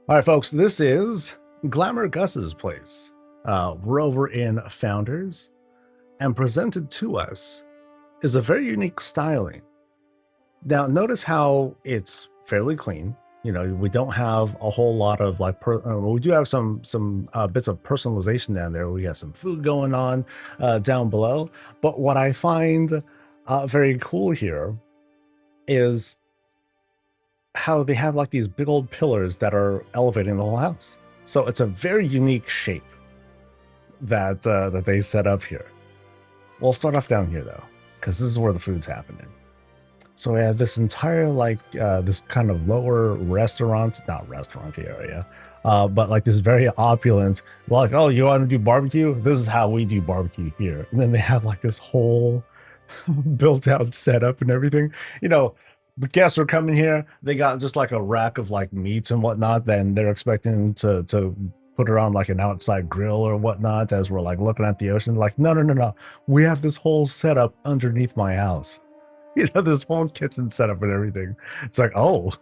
All right, folks, this is Glamourgus's place. We're over in Founders, and presented to us is a very unique styling. Now, notice how it's fairly clean. You know, we don't have a whole lot of like, we do have some bits of personalization down there. We got some food going on down below. But what I find very cool here is how they have like these big old pillars that are elevating the whole house. So it's a very unique shape that that they set up here. We'll start off down here though, because this is where the food's happening. So we have this entire like this kind of lower not restaurant area, but like this very opulent, like, oh, you want to do barbecue? This is how we do barbecue here. And then they have like this whole built out setup and everything. You know, the guests are coming here, they got just like a rack of like meats and whatnot, then they're expecting to put it on like an outside grill or whatnot as we're like looking at the ocean. Like, no, we have this whole setup underneath my house. You know, this whole kitchen setup and everything. It's like, oh,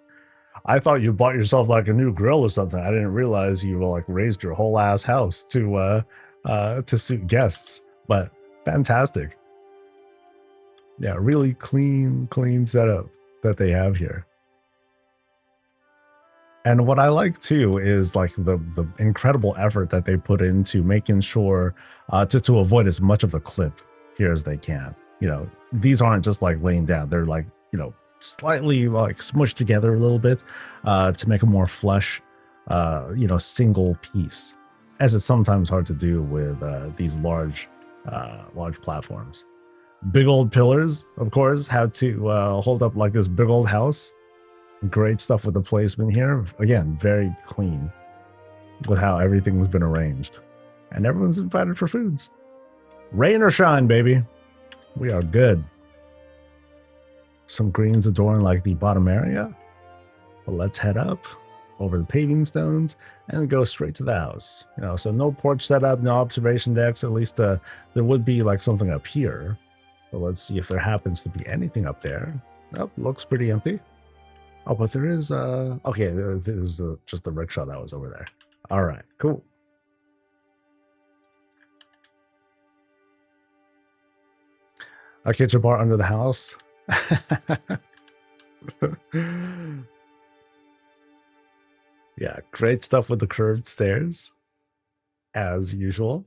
I thought you bought yourself like a new grill or something. I didn't realize you like raised your whole ass house to suit guests. But fantastic. Yeah, really clean setup that they have here. And what I like too is like the incredible effort that they put into making sure to avoid as much of the clip here as they can. You know, these aren't just like laying down, they're like, you know, slightly like smushed together a little bit to make a more flush, you know, single piece, as it's sometimes hard to do with these large platforms. Big old pillars, of course, have to hold up like this big old house. Great stuff with the placement here. Again, very clean with how everything's been arranged. And everyone's invited for foods. Rain or shine, baby. We are good. Some greens adorn like the bottom area. But let's head up over the paving stones and go straight to the house. You know, so no porch setup, no observation decks. At least there would be like something up here. But let's see if there happens to be anything up there. Nope, looks pretty empty. Oh, but there is okay, there's just the rickshaw that was over there. All right, cool. A kitchen bar under the house. Yeah, great stuff with the curved stairs, as usual.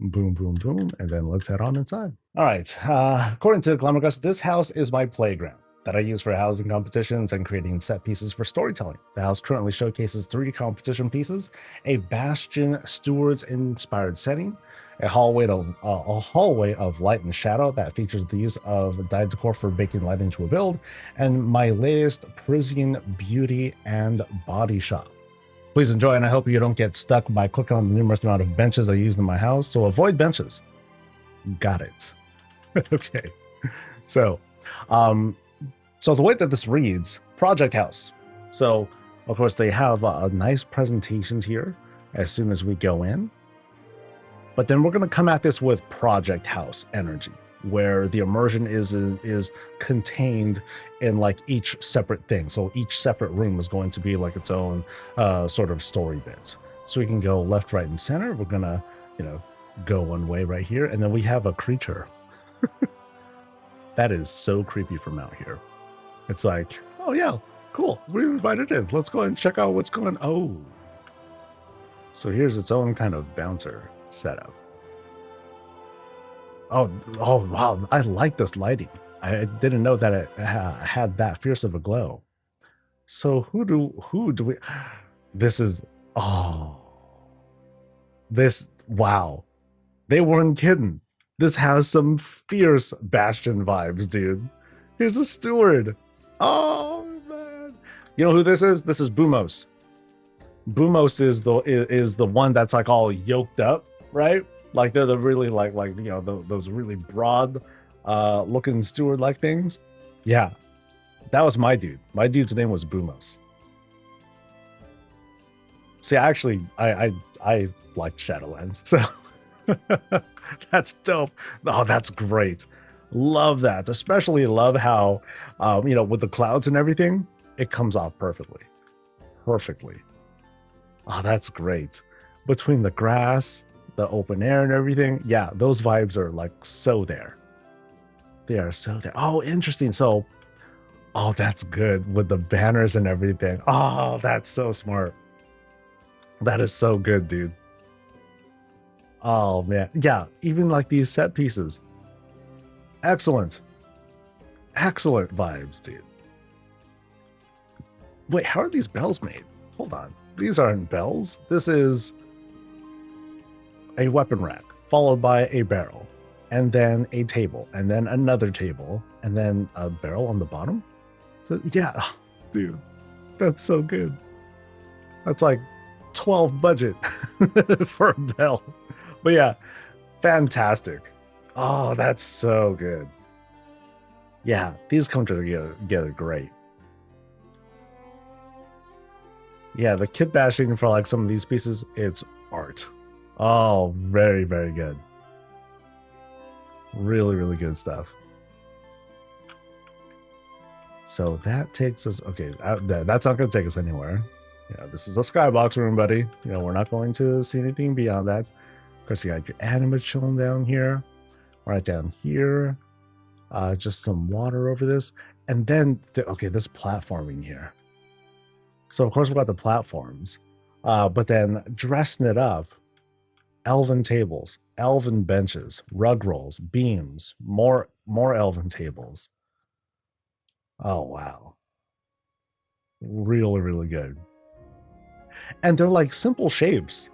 Boom, boom, boom, and then let's head on inside. All right, according to Glamourgus, this house is my playground that I use for housing competitions and creating set pieces for storytelling. The house currently showcases 3 competition pieces, a Bastion-inspired setting, a hallway of light and shadow that features the use of dyed decor for baking light into a build, and my latest Parisian beauty and body shop. Please enjoy, and I hope you don't get stuck by clicking on the numerous amount of benches I use in my house, so avoid benches. Got it. Okay. So the way that this reads, Project House. So, of course, they have nice presentations here as soon as we go in. But then we're going to come at this with Project House energy, where the immersion is contained in like each separate thing. So each separate room is going to be like its own sort of story bit. So we can go left, right, and center. We're going to, you know, go one way right here. And then we have a creature. That is so creepy from out here. It's like, oh yeah, cool. We're invited in. Let's go ahead and check out what's going on. Oh. So here's its own kind of bouncer setup. Oh wow. I like this lighting. I didn't know that it had that fierce of a glow. So who do we, wow. They weren't kidding. This has some fierce Bastion vibes, dude. Here's a steward. Oh man. You know who this is? This is Boomos. Boomos is the one that's like all yoked up, right? Like they're the really like you know those really broad looking steward like things. Yeah. That was my dude. My dude's name was Boomos. See, actually I liked Shadowlands, so that's dope. Oh, that's great. Love that. Especially love how, you know, with the clouds and everything, it comes off perfectly. perfectly. Oh, that's great. Between the grass, the open air and everything, yeah, those vibes are like so there. They are so there. Oh, interesting. So, oh, that's good with the banners and everything. Oh, that's so smart. That is so good, dude. Oh, man. Yeah, even like these set pieces. Excellent. Excellent vibes, dude. Wait, how are these bells made? Hold on. These aren't bells. This is a weapon rack, followed by a barrel, and then a table, and then another table, and then a barrel on the bottom. So, yeah, dude, that's so good. That's like 12 budget for a bell. But yeah, fantastic. Oh, that's so good. Yeah, these come together great. Yeah, the kit bashing for like some of these pieces, it's art. Oh, very, very good. Really, really good stuff. So that takes us, okay, that's not going to take us anywhere. Yeah, this is a skybox room, buddy. You know, we're not going to see anything beyond that. Of course, you got your anima chilling down here, right down here. Just some water over this. And then, okay, this platforming here. So, of course, we've got the platforms, but then dressing it up, elven tables, elven benches, rug rolls, beams, more elven tables. Oh, wow. Really, really good. And they're like simple shapes.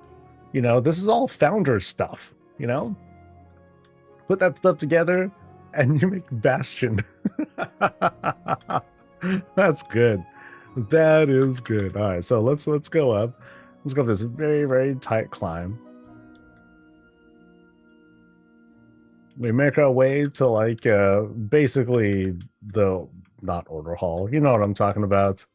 You know, this is all founder stuff, you know? Put that stuff together and you make Bastion. That's good. That is good. All right, so let's go up. Let's go up this very, very tight climb. We make our way to like basically the not order hall. You know what I'm talking about.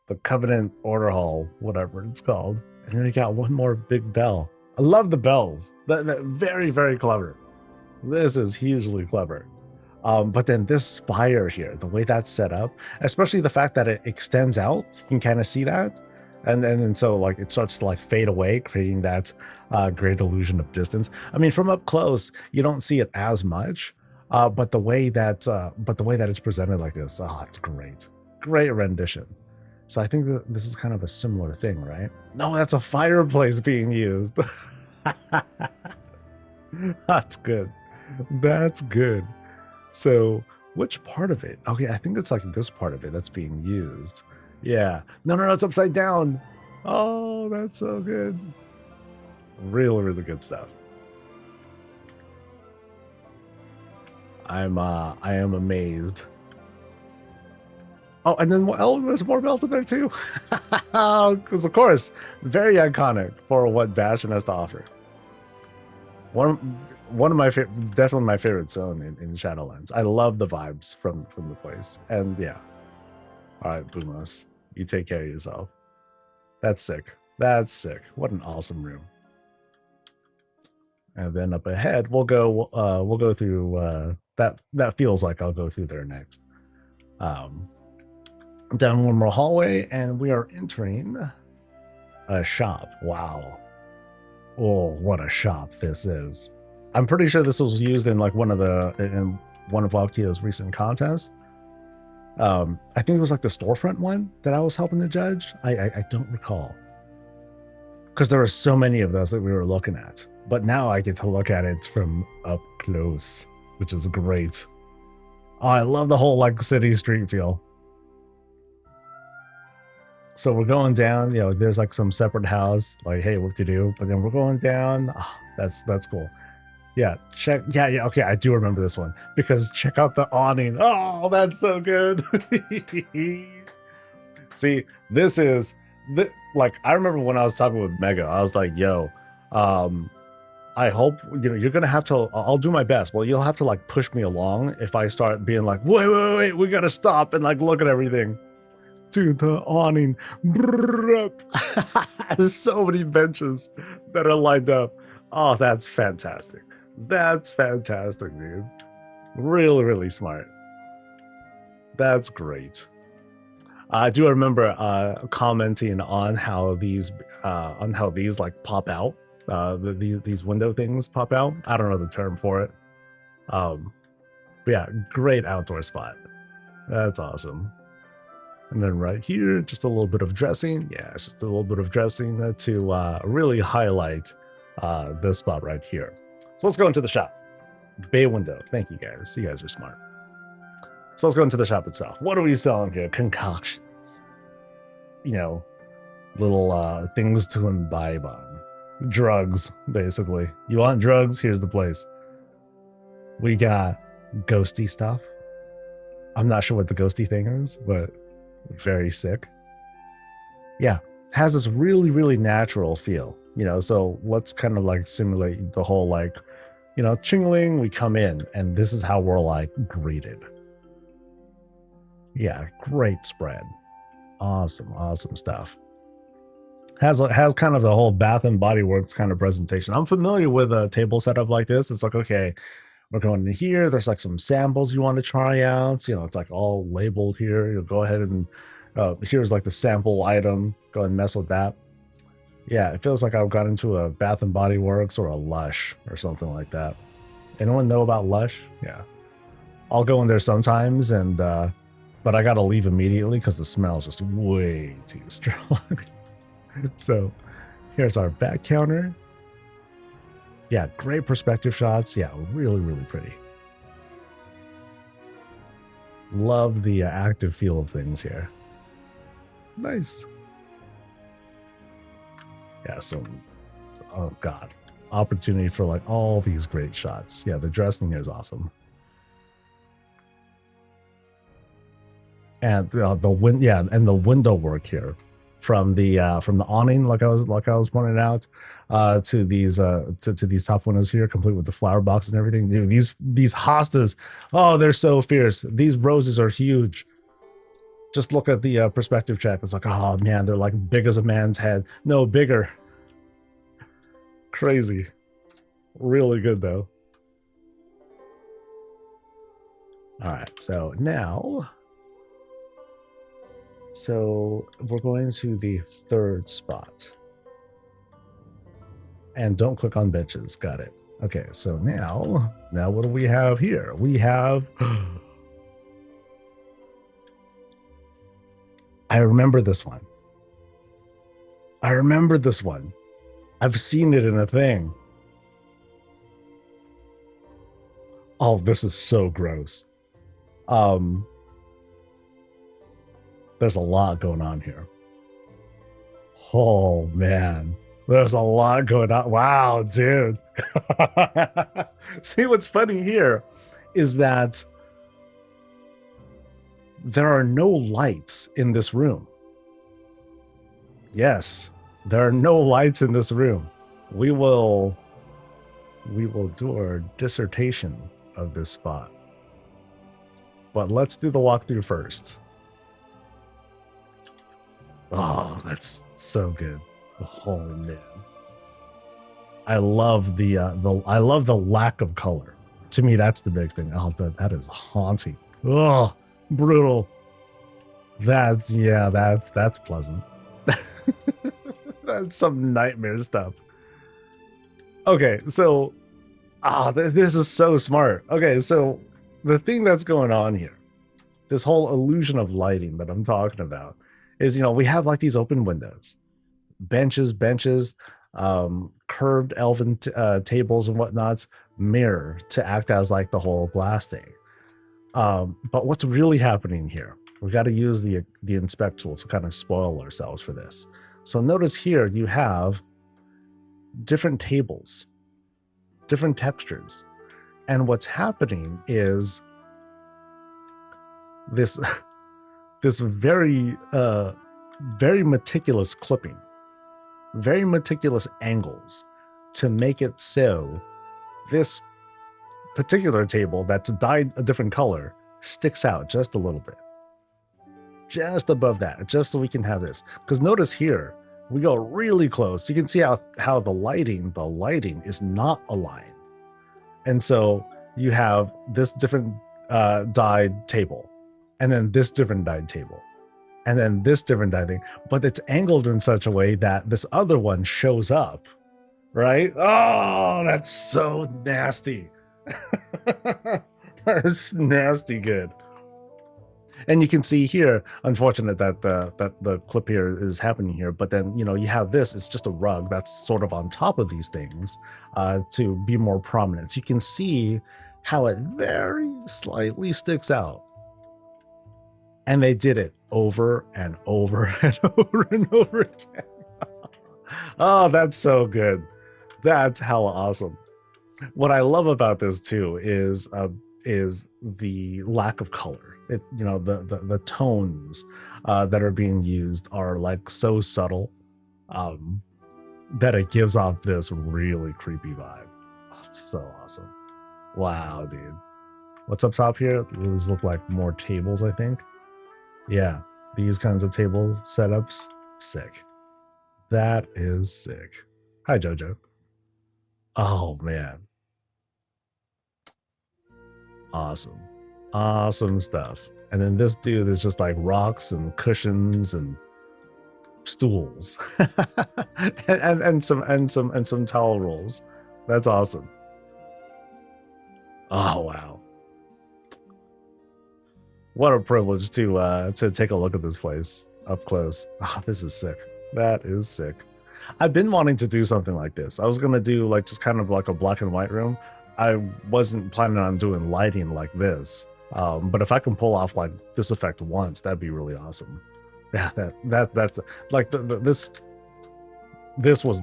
The Covenant Order Hall, whatever it's called. And then we got one more big bell. I love the bells. That very, very clever. This is hugely clever. But then this spire here, the way that's set up, especially the fact that it extends out, you can kind of see that. And so like it starts to like fade away, creating that great illusion of distance. I mean, from up close, you don't see it as much, but the way that it's presented like this, oh, it's great. Great rendition. So I think that this is kind of a similar thing, right? No, that's a fireplace being used. That's good. That's good. So which part of it? Okay, I think it's like this part of it that's being used. Yeah. No, it's upside down. Oh, that's so good. Really, really good stuff. I am amazed. Oh, and then there's more bells in there too. Because of course, very iconic for what Bastion has to offer. One of my definitely my favorite zone in Shadowlands. I love the vibes from the place. And yeah. All right, Boomos, you take care of yourself. That's sick. That's sick. What an awesome room. And then up ahead, we'll go through that feels like I'll go through there next. Down one more hallway, and we are entering a shop. Wow. Oh, what a shop this is. I'm pretty sure this was used in like one of WoWKEA's recent contests. I think it was like the Storefront one that I was helping to judge. I don't recall. Because there were so many of those that we were looking at. But now I get to look at it from up close, which is great. Oh, I love the whole like city street feel. So we're going down, you know, there's like some separate house, like, hey, what to do? But then we're going down. Oh, that's cool. Yeah, yeah, okay, I do remember this one because check out the awning. Oh, that's so good. See, this is like I remember when I was talking with Mega, I was like, yo, I hope you're gonna have to. I'll do my best. Well, you'll have to like push me along if I start being like, wait, we gotta stop and like look at everything. Dude, the awning. There's so many benches that are lined up. Oh, that's fantastic. That's fantastic, dude. Really, really smart. That's great. I do remember commenting on how these like pop out. These window things pop out. I don't know the term for it. But yeah, great outdoor spot. That's awesome. And then right here, just a little bit of dressing. Yeah, it's just a little bit of dressing to really highlight this spot right here. So let's go into the shop. Bay window. Thank you guys. You guys are smart. So let's go into the shop itself. What are we selling here? Concoctions. You know, little things to imbibe on. Drugs, basically. You want drugs? Here's the place. We got ghosty stuff. I'm not sure what the ghosty thing is, but very sick. Yeah, has this really, really natural feel. You know, so let's kind of like simulate the whole like, you know, chingling, we come in and this is how we're like greeted. Yeah, great spread. Awesome, awesome stuff. Has kind of the whole Bath and Body Works kind of presentation. I'm familiar with a table setup like this. It's like, okay, we're going in here. There's like some samples you want to try out. You know, it's like all labeled here. You'll go ahead and here's like the sample item. Go and mess with that. Yeah, it feels like I've got into a Bath and Body Works or a Lush or something like that. Anyone know about Lush? Yeah, I'll go in there sometimes, and but I gotta leave immediately because the smell is just way too strong. So here's our back counter. Yeah, great perspective shots. Yeah, really, really pretty. Love the active feel of things here. Nice. Yeah, so, oh God, opportunity for like all these great shots. Yeah, the dressing here is awesome. And and the window work here from the awning, like I was pointing out, to these top windows here, complete with the flower box and everything. Dude, these hostas, oh, they're so fierce. These roses are huge. Just look at the perspective check. It's like, oh man, they're like big as a man's head. No, bigger. Crazy. Really good though. All right, so now. So we're going to the third spot. And don't click on benches. Got it. Okay, so now what do we have here? We have... I remember this one. I've seen it in a thing. Oh, this is so gross. There's a lot going on here. Oh man, there's a lot going on. Wow, dude. See, what's funny here is that there are no lights in this room. Yes, there are no lights in this room. We will do our dissertation of this spot. But let's do the walkthrough first. Oh, that's so good. Oh man, I love the lack of color. To me, that's the big thing. Oh, that is haunting. Oh, brutal. That's pleasant. That's some nightmare stuff. Okay, so this is so smart. Okay, so the thing that's going on here, this whole illusion of lighting that I'm talking about, is, you know, we have like these open windows, benches, curved elven tables and whatnots, mirror to act as like the whole glass thing. But what's really happening here? We got to use the inspect tool to kind of spoil ourselves for this. So notice here you have different tables, different textures, and what's happening is this very meticulous clipping, very meticulous angles to make it so this particular table that's dyed a different color sticks out just a little bit, just above that, just so we can have this. Because notice here, we go really close. You can see how the lighting is not aligned. And so you have this different dyed table, and then this different dyed table. and then this different dining, but it's angled in such a way that this other one shows up, right? Oh, that's so nasty. That's nasty good. And you can see here, unfortunate that the clip here is happening here, but then, you know, you have this, it's just a rug that's sort of on top of these things to be more prominent. So you can see how it very slightly sticks out. And they did it over and over and over and over again. Oh, that's so good. That's hella awesome. What I love about this too is the lack of color. It, you know, the tones that are being used are like so subtle that it gives off this really creepy vibe. Oh, it's so awesome. Wow, dude. What's up top here? These look like more tables, I think. Yeah, these kinds of table setups, sick. That is sick. Hi, Jojo. Oh, man. Awesome. Awesome stuff. And then this dude is just like rocks and cushions and stools and some towel rolls. That's awesome. Oh, wow. What a privilege to take a look at this place up close. Oh, this is sick. That is sick. I've been wanting to do something like this. I was gonna do like just kind of like a black and white room. I wasn't planning on doing lighting like this, but if I can pull off like this effect once, that'd be really awesome. Yeah, that's like this was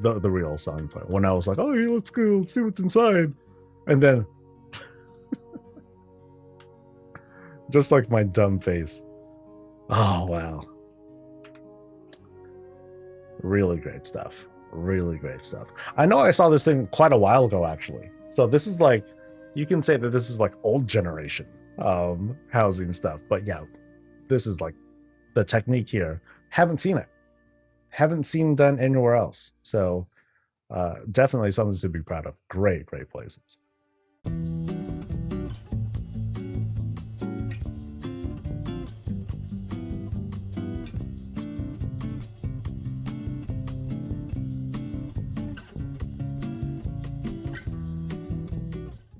the real selling point when I was like, oh yeah, let's go, let's see what's inside, and then just like my dumb face. Oh wow, really great stuff. Really great stuff. I know I saw this thing quite a while ago, actually. So this is like, you can say that this is like old generation housing stuff. But yeah, this is like the technique here. Haven't seen it. Haven't seen done anywhere else. So definitely something to be proud of. Great, great places.